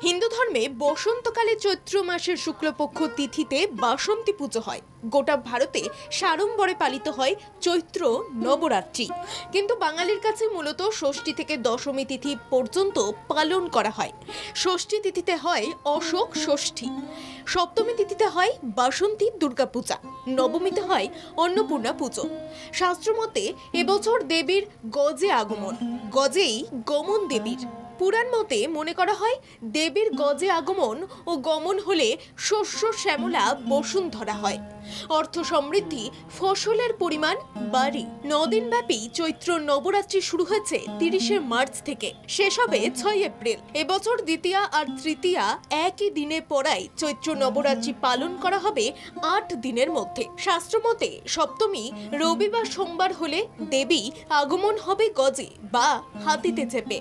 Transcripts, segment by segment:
হিন্দু ধর্মে বসন্তকালে চৈত্র মাসের শুক্লপক্ষ তিথিতে বাসন্তী পুজো হয়। গোটা ভারতে সাড়ম্বরে পালিত হয় চৈত্র নবরাত্রি, কিন্তু বাঙালির কাছে মূলত ষষ্ঠী থেকে দশমী তিথি পর্যন্ত পালন করা হয়। ষষ্ঠী তিথিতে হয় অশোক ষষ্ঠী, সপ্তমী তিথিতে হয় বাসন্তী দুর্গাপূজা, নবমীতে হয় অন্নপূর্ণা পুজো। শাস্ত্রমতে এবছর দেবীর গজে আগমন, গজেই গমন দেবীর। পুরাণ মতে মনে করা হয় দেবীর গজে আগমন ও গমন হলে শস্য শ্যামলা বসুন্ধরা হয়, অর্থ সমৃদ্ধি, ফসলের পরিমাণ বাড়ে। 9 দিন ব্যাপী চৈত্র নবরাত্রি শুরু হয়েছে 30শে মার্চ থেকে, শেষ হবে 6 এপ্রিল। এবছর দ্বিতীয়া আর তৃতীয়া একই দিনে পড়ায় চৈত্র নবরাত্রি পালন করা হবে 8 দিনের মধ্যে। শাস্ত্রমতে সপ্তমী রবি বা সোমবার হলে দেবী আগমন হবে গজে বা হাতিতে চেপে।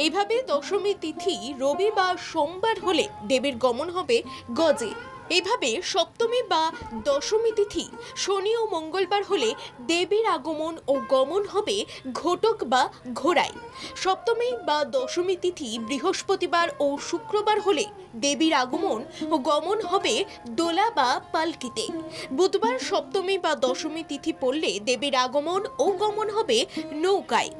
এইভাবে দশমী তিথি রবি বা সোমবার হলে দেবীর গমন হবে গজে। এইভাবে সপ্তমী বা দশমী তিথি শনি ও মঙ্গলবার হলে দেবীর আগমন ও গমন হবে ঘটক বা ঘোড়ায়। সপ্তমী বা দশমী তিথি বৃহস্পতিবার ও শুক্রবার হলে দেবীর আগমন ও গমন হবে দোলা বা পালকিতে। বুধবার সপ্তমী বা দশমী তিথি পড়লে দেবীর আগমন ও গমন হবে নৌকায়।